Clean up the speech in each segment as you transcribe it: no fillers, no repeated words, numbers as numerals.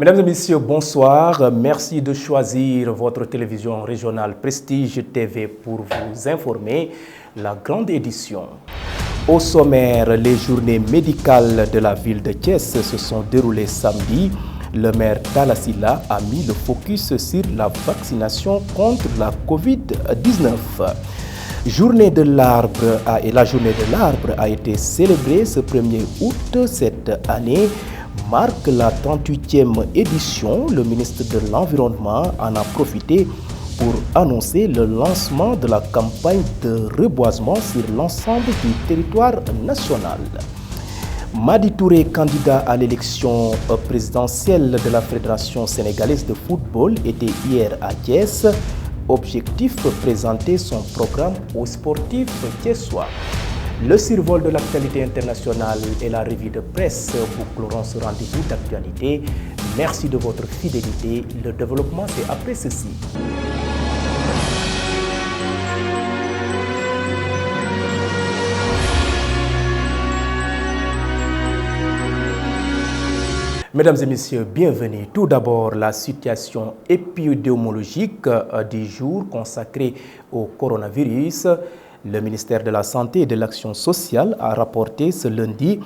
Mesdames et messieurs, bonsoir. Merci de choisir votre télévision régionale Prestige TV pour vous informer. La grande édition. Au sommaire, les journées médicales de la ville de Thiès se sont déroulées samedi. Le maire Talla Sylla a mis le focus sur la vaccination contre la Covid-19. La journée de l'arbre a été célébrée ce 1er août. Cette année marque la 38e édition. Le ministre de l'Environnement en a profité pour annoncer le lancement de la campagne de reboisement sur l'ensemble du territoire national. Madi Touré, candidat à l'élection présidentielle de la Fédération sénégalaise de football, était hier à Thiès. Objectif, présenter son programme aux sportifs thiessois. Le survol de l'actualité internationale et la revue de presse boucleront ce rendez-vous d'actualité. Merci de votre fidélité. Le développement, c'est après ceci. Mesdames et messieurs, bienvenue. Tout d'abord, la situation épidémiologique du jour consacrée au coronavirus. Le ministère de la Santé et de l'Action sociale a rapporté ce lundi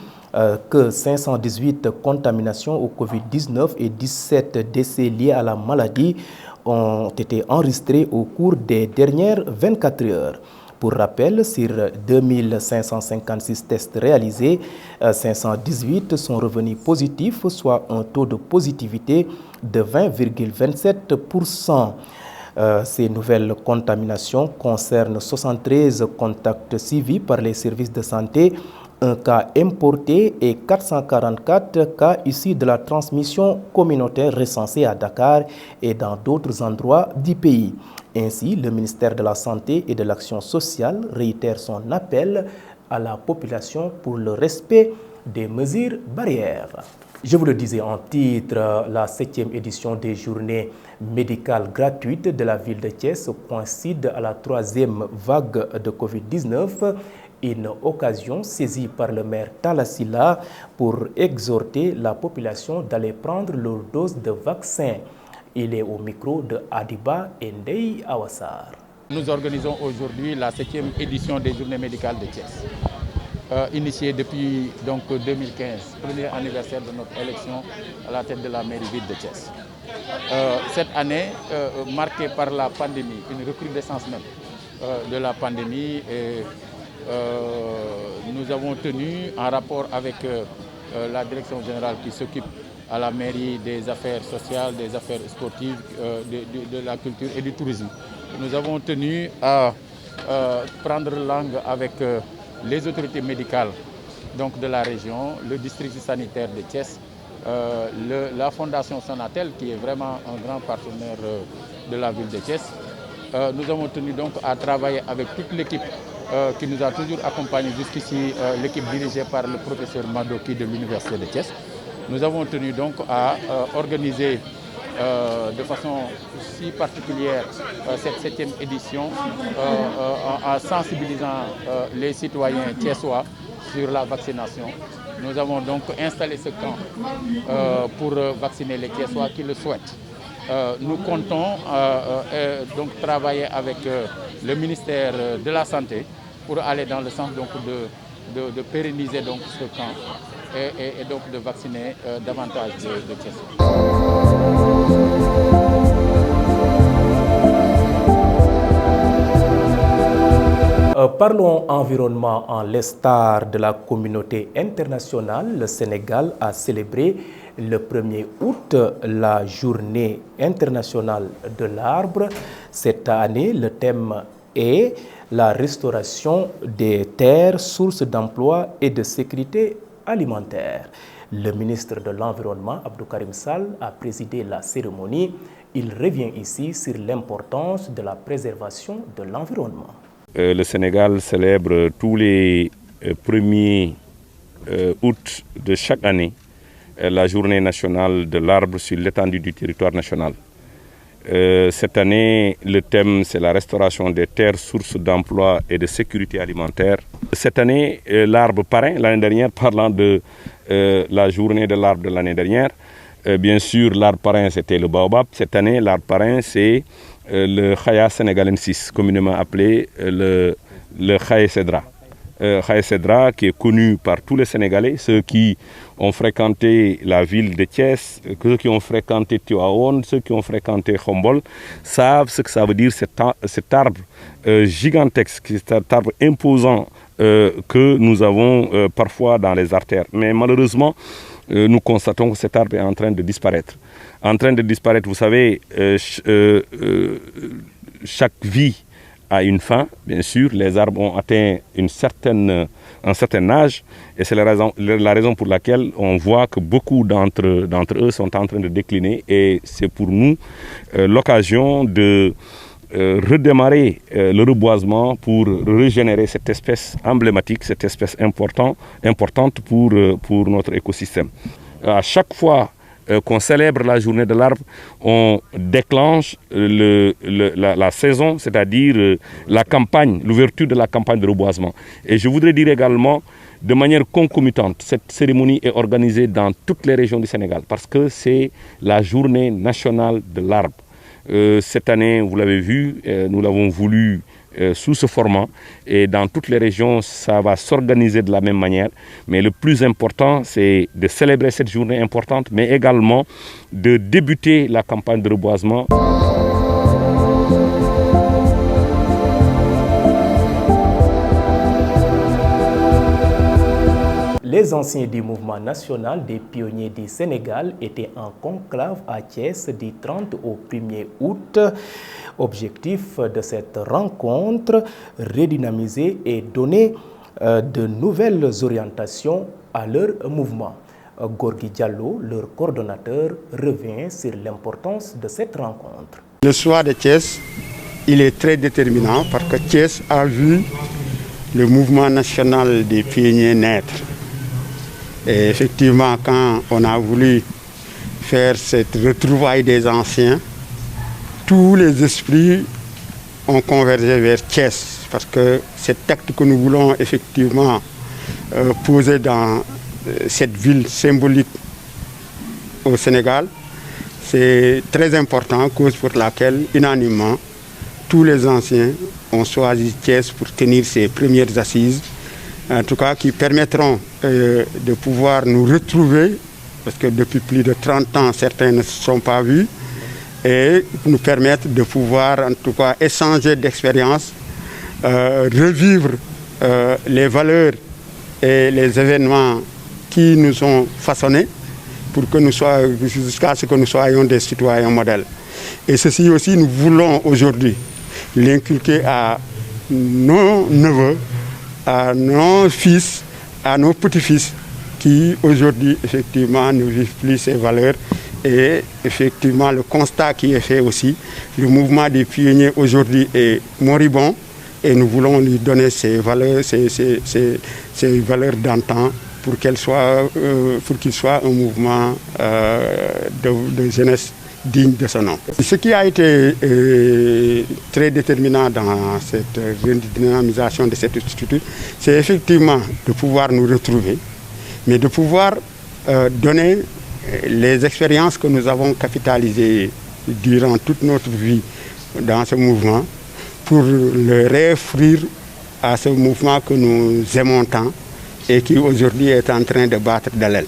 que 518 contaminations au Covid-19 et 17 décès liés à la maladie ont été enregistrés au cours des dernières 24 heures. Pour rappel, sur 2556 tests réalisés, 518 sont revenus positifs, soit un taux de positivité de 20,27%. Ces nouvelles contaminations concernent 73 contacts suivis par les services de santé, un cas importé et 444 cas issus de la transmission communautaire recensée à Dakar et dans d'autres endroits du pays. Ainsi, le ministère de la Santé et de l'Action sociale réitère son appel à la population pour le respect des mesures barrières. Je vous le disais en titre, la 7e édition des journées médicales gratuites de la ville de Thiès coïncide à la 3e vague de Covid-19, une occasion saisie par le maire Talla Sylla pour exhorter la population d'aller prendre leur dose de vaccin. Il est au micro de Adiba Ndeye Awassar. Nous organisons aujourd'hui la 7e édition des journées médicales de Thiès. Initiée depuis 2015, premier anniversaire de notre élection à la tête de la mairie ville de Thiès. Cette année, marquée par la pandémie, une recrudescence même de la pandémie, nous avons tenu en rapport avec la direction générale qui s'occupe à la mairie des affaires sociales, des affaires sportives, de la culture et du tourisme. Nous avons tenu à prendre langue avec les autorités médicales de la région, le district sanitaire de Thiès, la fondation Sonatel qui est vraiment un grand partenaire de la ville de Thiès. Nous avons tenu à travailler avec toute l'équipe qui nous a toujours accompagnés jusqu'ici, l'équipe dirigée par le professeur Madoki de l'université de Thiès. Nous avons tenu à organiser de façon si particulière cette 7e édition en sensibilisant les citoyens thiessois sur la vaccination. Nous avons installé ce camp pour vacciner les Thiessois qui le souhaitent. Nous comptons travailler avec le ministère de la Santé pour aller dans le sens de pérenniser ce camp et de vacciner davantage de Thiessois. Parlons environnement en l'estar de la communauté internationale. Le Sénégal a célébré le 1er août la journée internationale de l'arbre. Cette année, le thème est la restauration des terres, source d'emploi et de sécurité alimentaire. Le ministre de l'Environnement, Abdou Karim Sall, a présidé la cérémonie. Il revient ici sur l'importance de la préservation de l'environnement. Le Sénégal célèbre tous les 1er août de chaque année la journée nationale de l'arbre sur l'étendue du territoire national. Cette année, le thème, c'est la restauration des terres, sources d'emploi et de sécurité alimentaire. Cette année, l'arbre parrain, l'année dernière, parlant de la journée de l'arbre de l'année dernière, bien sûr, l'arbre parrain, c'était le baobab. Cette année, l'arbre parrain, c'est le Khaya sénégalensis, communément appelé le Khaye Cedra. Khaye Cedra, qui est connu par tous les Sénégalais, ceux qui ont fréquenté la ville de Thiès, ceux qui ont fréquenté Tivaouane, ceux qui ont fréquenté Khombol, savent ce que ça veut dire cet arbre gigantesque, cet arbre imposant que nous avons parfois dans les artères. Mais malheureusement, nous constatons que cet arbre est en train de disparaître. En train de disparaître, vous savez, chaque vie a une fin, bien sûr. Les arbres ont atteint un certain âge et c'est la raison pour laquelle on voit que beaucoup d'entre eux sont en train de décliner et c'est pour nous l'occasion de redémarrer le reboisement pour régénérer cette espèce emblématique, cette espèce importante pour notre écosystème. À chaque fois qu'on célèbre la journée de l'arbre, on déclenche la saison, c'est-à-dire la campagne, l'ouverture de la campagne de reboisement. Et je voudrais dire également, de manière concomitante, cette cérémonie est organisée dans toutes les régions du Sénégal parce que c'est la journée nationale de l'arbre. Cette année, vous l'avez vu, nous l'avons voulu sous ce format et dans toutes les régions ça va s'organiser de la même manière, mais le plus important c'est de célébrer cette journée importante mais également de débuter la campagne de reboisement. Les anciens du mouvement national des pionniers du Sénégal étaient en conclave à Thiès du 30 au 1er août. Objectif de cette rencontre, redynamiser et donner de nouvelles orientations à leur mouvement. Gorgui Diallo, leur coordonnateur, revient sur l'importance de cette rencontre. Le choix de Thiès, il est très déterminant parce que Thiès a vu le mouvement national des pionniers naître. Et effectivement, quand on a voulu faire cette retrouvaille des anciens, tous les esprits ont convergé vers Thiès parce que cet acte que nous voulons effectivement poser dans cette ville symbolique au Sénégal, c'est très important, cause pour laquelle unanimement tous les anciens ont choisi Thiès pour tenir ses premières assises, en tout cas qui permettront de pouvoir nous retrouver, parce que depuis plus de 30 ans, certains ne se sont pas vus, et nous permettre de pouvoir en tout cas échanger d'expériences, revivre les valeurs et les événements qui nous ont façonnés pour que nous soyons, jusqu'à ce que nous soyons des citoyens modèles. Et ceci aussi, nous voulons aujourd'hui l'inculquer à nos neveux, à nos fils, à nos petits-fils qui aujourd'hui effectivement ne vivent plus ces valeurs. Et effectivement le constat qui est fait aussi, le mouvement des pionniers aujourd'hui est moribond et nous voulons lui donner ces valeurs, ces valeurs d'antan pour qu'il soit un mouvement de jeunesse digne de son nom. Ce qui a été très déterminant dans cette redynamisation de cet institut, c'est effectivement de pouvoir nous retrouver, mais de pouvoir donner les expériences que nous avons capitalisées durant toute notre vie dans ce mouvement pour le réoffrir à ce mouvement que nous aimons tant et qui aujourd'hui est en train de battre de l'aile.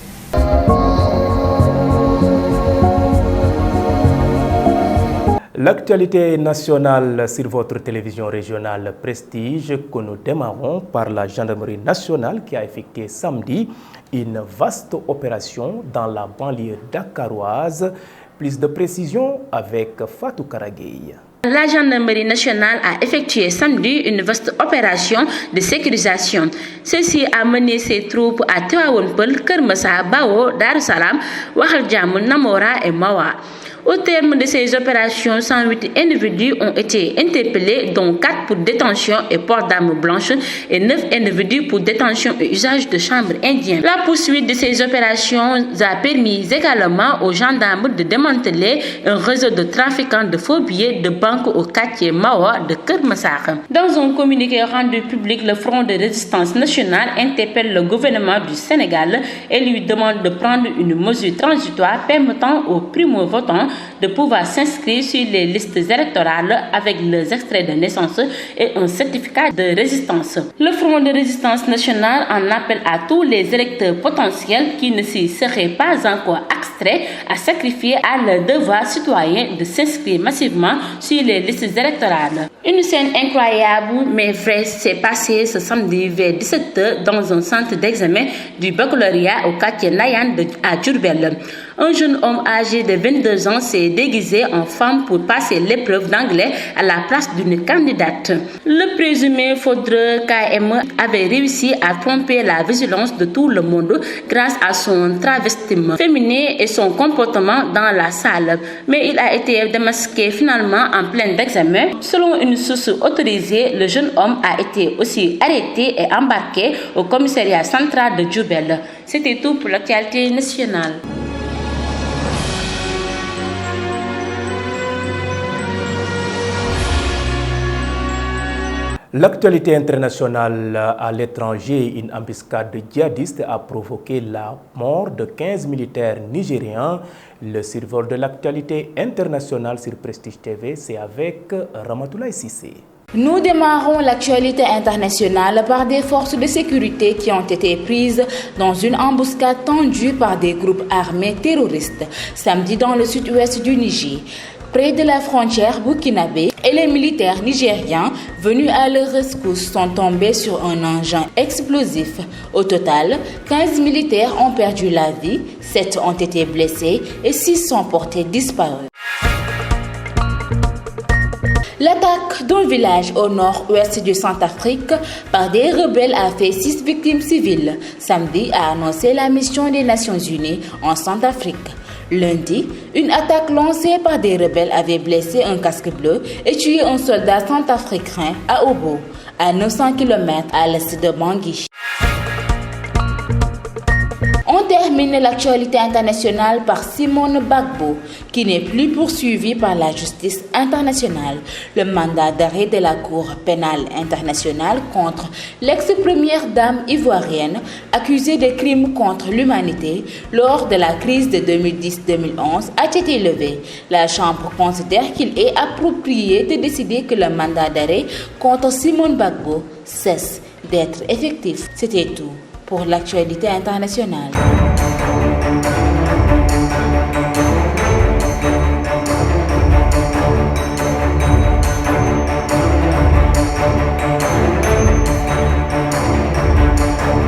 L'actualité nationale sur votre télévision régionale Prestige que nous démarrons par la gendarmerie nationale qui a effectué samedi une vaste opération dans la banlieue dakaroise. Plus de précision avec Fatou Karagey. La gendarmerie nationale a effectué samedi une vaste opération de sécurisation. Celle-ci a mené ses troupes à Tivaouane Peulh, Keur Massar, Bao, Darou Salam, Waxal Jàmm, Namora et Mawa. Au terme de ces opérations, 108 individus ont été interpellés, dont 4 pour détention et port d'armes blanches et 9 individus pour détention et usage de chambres indiennes. La poursuite de ces opérations a permis également aux gendarmes de démanteler un réseau de trafiquants de faux billets de banque au quartier Mawa de Keur Massar. Dans un communiqué rendu public, le Front de résistance nationale interpelle le gouvernement du Sénégal et lui demande de prendre une mesure transitoire permettant aux primo-votants de pouvoir s'inscrire sur les listes électorales avec leurs extraits de naissance et un certificat de résistance. Le Front de résistance nationale en appelle à tous les électeurs potentiels qui ne s'y seraient pas encore extraits à sacrifier à leur devoir citoyen de s'inscrire massivement sur les listes électorales. Une scène incroyable mais vraie s'est passée ce samedi vers 17h dans un centre d'examen du baccalauréat au quartier Nayan à Diourbel. Un jeune homme âgé de 22 ans s'est déguisé en femme pour passer l'épreuve d'anglais à la place d'une candidate. Le présumé fraudeur KM avait réussi à tromper la vigilance de tout le monde grâce à son travestissement féminin et son comportement dans la salle. Mais il a été démasqué finalement en plein examen. Selon une source autorisée, le jeune homme a été aussi arrêté et embarqué au commissariat central de Diourbel. C'était tout pour l'actualité nationale. L'actualité internationale à l'étranger, une embuscade de djihadistes a provoqué la mort de 15 militaires nigérians. Le survol de l'actualité internationale sur Prestige TV, c'est avec Ramatoulaye Sissé. Nous démarrons l'actualité internationale par des forces de sécurité qui ont été prises dans une embuscade tendue par des groupes armés terroristes samedi dans le sud-ouest du Niger. Près de la frontière burkinabé, et les militaires nigériens venus à leur rescousse sont tombés sur un engin explosif. Au total, 15 militaires ont perdu la vie, 7 ont été blessés et 6 sont portés disparus. L'attaque d'un village au nord-ouest du Centrafrique par des rebelles a fait 6 victimes civiles. Samedi a annoncé la mission des Nations Unies en Centrafrique. Lundi, une attaque lancée par des rebelles avait blessé un casque bleu et tué un soldat centrafricain à Obo, à 900 km à l'est de Bangui. On termine l'actualité internationale par Simone Gbagbo, qui n'est plus poursuivi par la justice internationale. Le mandat d'arrêt de la Cour pénale internationale contre l'ex-première dame ivoirienne, accusée de crimes contre l'humanité lors de la crise de 2010-2011, a été levé. La Chambre considère qu'il est approprié de décider que le mandat d'arrêt contre Simone Gbagbo cesse d'être effectif. C'était tout pour l'actualité internationale.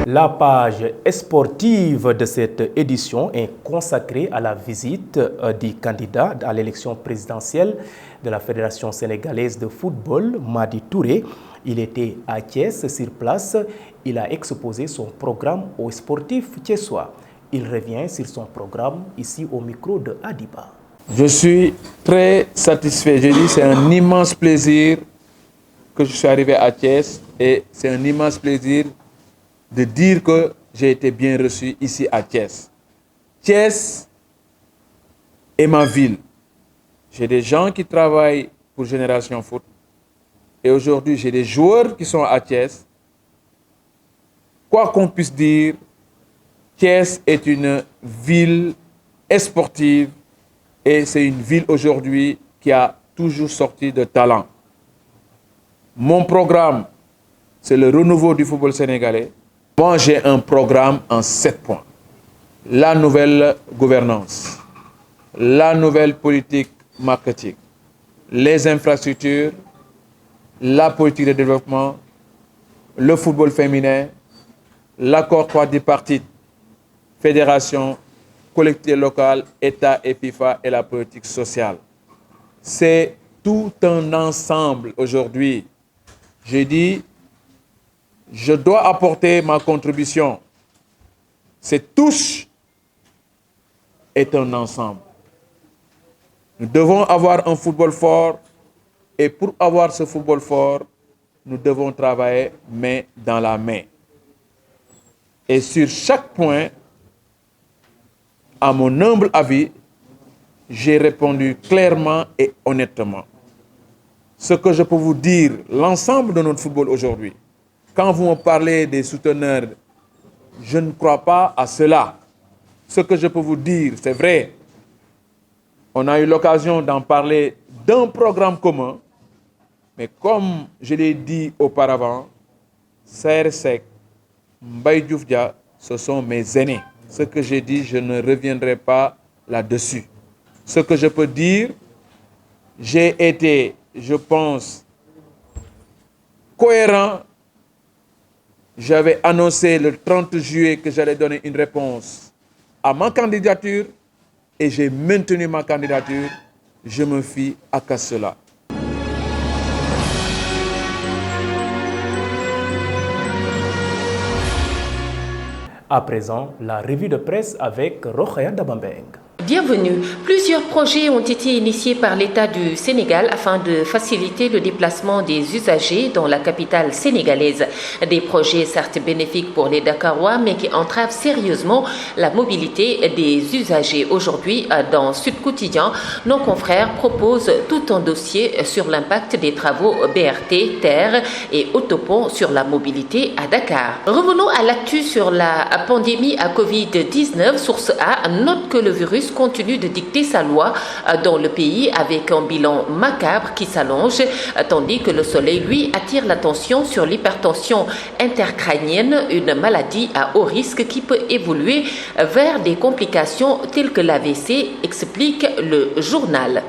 La page sportive de cette édition est consacrée à la visite du candidat à l'élection présidentielle de la Fédération sénégalaise de football, Madi Touré. Il était à Thiès sur place. Il a exposé son programme aux sportifs thiessois. Il revient sur son programme ici au micro de Adiba. Je suis très satisfait. Je dis c'est un immense plaisir que je suis arrivé à Thiès et c'est un immense plaisir de dire que j'ai été bien reçu ici à Thiès. Thiès est ma ville. J'ai des gens qui travaillent pour Génération Foot. Et aujourd'hui, j'ai des joueurs qui sont à Thiès. Quoi qu'on puisse dire, Thiès est une ville sportive et c'est une ville aujourd'hui qui a toujours sorti de talent. Mon programme, c'est le renouveau du football sénégalais. Moi, j'ai un programme en 7 points. La nouvelle gouvernance, la nouvelle politique marketing, les infrastructures, la politique de développement, le football féminin, l'accord quadripartite, fédération, collectivité locale, État et FIFA et la politique sociale. C'est tout un ensemble aujourd'hui. J'ai dit, je dois apporter ma contribution. Cette touche est un ensemble. Nous devons avoir un football fort et pour avoir ce football fort, nous devons travailler main dans la main. Et sur chaque point, à mon humble avis, j'ai répondu clairement et honnêtement. Ce que je peux vous dire, l'ensemble de notre football aujourd'hui, quand vous me parlez des souteneurs, je ne crois pas à cela. Ce que je peux vous dire, c'est vrai, on a eu l'occasion d'en parler d'un programme commun, mais comme je l'ai dit auparavant, Saër Seck, Mbaye Diouf Dia, ce sont mes aînés. Ce que j'ai dit, je ne reviendrai pas là-dessus. Ce que je peux dire, j'ai été, je pense, cohérent. J'avais annoncé le 30 juillet que j'allais donner une réponse à ma candidature et j'ai maintenu ma candidature. Je me fie à cela. À présent, la revue de presse avec Rokhaya Dabambeng. Bienvenue. Plusieurs projets ont été initiés par l'État du Sénégal afin de faciliter le déplacement des usagers dans la capitale sénégalaise. Des projets certes bénéfiques pour les Dakarois, mais qui entravent sérieusement la mobilité des usagers. Aujourd'hui, dans Sud Quotidien, nos confrères proposent tout un dossier sur l'impact des travaux BRT, terre et autopont sur la mobilité à Dakar. Revenons à l'actu sur la pandémie à Covid-19. Source A note que le virus continue de dicter sa loi dans le pays avec un bilan macabre qui s'allonge, tandis que le soleil, lui, attire l'attention sur l'hypertension intercrânienne, une maladie à haut risque qui peut évoluer vers des complications telles que l'AVC, explique le journal.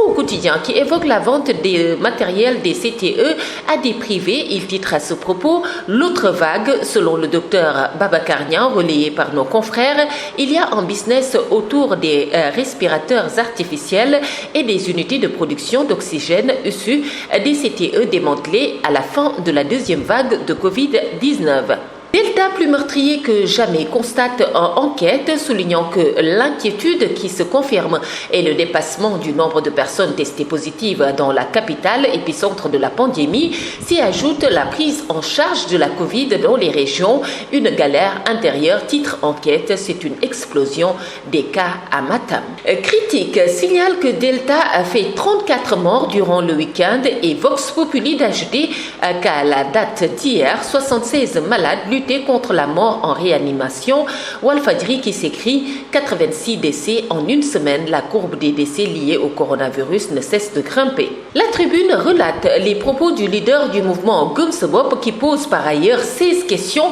Au quotidien qui évoque la vente des matériels des CTE à des privés. Il titre à ce propos l'autre vague. Selon le docteur Babacar Niang, relayé par nos confrères, il y a un business autour des respirateurs artificiels et des unités de production d'oxygène issues des CTE démantelées à la fin de la deuxième vague de Covid-19. Delta plus meurtrier que jamais, constate en enquête, soulignant que l'inquiétude qui se confirme est le dépassement du nombre de personnes testées positives dans la capitale, épicentre de la pandémie. S'y ajoute la prise en charge de la Covid dans les régions. Une galère intérieure, titre enquête, c'est une explosion des cas à Matam. Critique signale que Delta a fait 34 morts durant le week-end et Vox Populi d'ajouter qu'à la date d'hier, 76 malades contre la mort en réanimation. Walfadjri qui s'écrit 86 décès en une semaine. La courbe des décès liés au coronavirus ne cesse de grimper. La Tribune relate les propos du leader du mouvement Gëm Sa Bopp qui pose par ailleurs 16 questions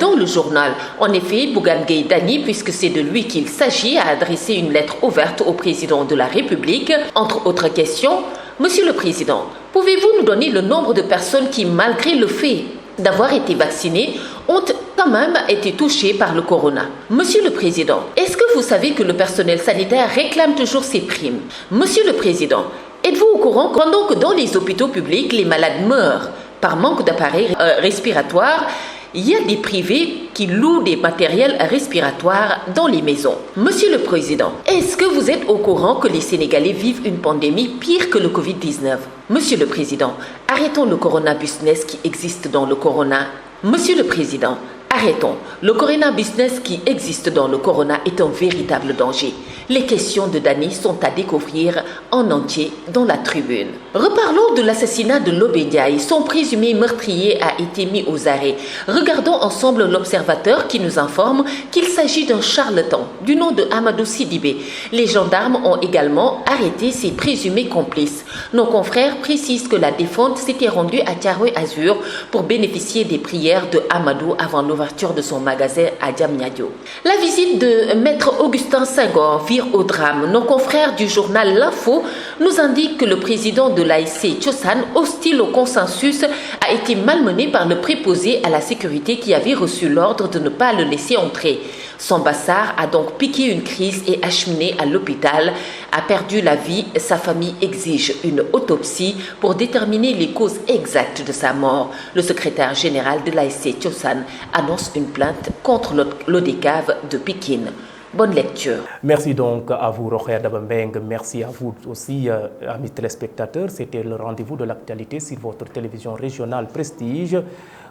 dans le journal. En effet, Bougane Gueye Dany, puisque c'est de lui qu'il s'agit, a adressé une lettre ouverte au président de la République. Entre autres questions, Monsieur le Président, pouvez-vous nous donner le nombre de personnes qui, malgré le fait d'avoir été vaccinés, ont quand même été touchés par le corona? Monsieur le Président, est-ce que vous savez que le personnel sanitaire réclame toujours ses primes? Monsieur le Président, êtes-vous au courant pendant que dans les hôpitaux publics, les malades meurent par manque d'appareils respiratoires? Il y a des privés qui louent des matériels respiratoires dans les maisons. Monsieur le Président, est-ce que vous êtes au courant que les Sénégalais vivent une pandémie pire que le Covid-19? Monsieur le Président, arrêtons le corona business qui existe dans le corona. Monsieur le Président, arrêtons. Le corona business qui existe dans le corona est un véritable danger. Les questions de Dany sont à découvrir en entier dans la Tribune. Reparlons de l'assassinat de Lobé-Ndiaye. Son présumé meurtrier a été mis aux arrêts. Regardons ensemble l'Observateur qui nous informe qu'il s'agit d'un charlatan du nom de Amadou Sidibé. Les gendarmes ont également arrêté ses présumés complices. Nos confrères précisent que la défunte s'était rendue à Thiaroye Azur pour bénéficier des prières de Amadou avant l'ouverture de son magasin à Diamniadio. La visite de Maître Augustin Senghor vire au drame. Nos confrères du journal L'Info nous indiquent que le président de l'ASC Thiossane, hostile au consensus, a été malmené par le préposé à la sécurité qui avait reçu l'ordre de ne pas le laisser entrer. Son bassard a donc piqué une crise et acheminé à l'hôpital. A perdu la vie. Sa famille exige une autopsie pour déterminer les causes exactes de sa mort. Le secrétaire général de l'ASC Thiossane annonce une plainte contre l'ODCAV de Pikine. Bonne lecture. Merci donc à vous, Rokhaya Dabambeng. Merci à vous aussi, amis téléspectateurs. C'était le rendez-vous de l'actualité sur votre télévision régionale Prestige.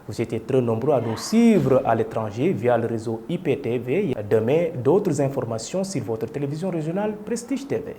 Vous étiez très nombreux à nous suivre à l'étranger via le réseau IPTV. Demain, d'autres informations sur votre télévision régionale Prestige TV.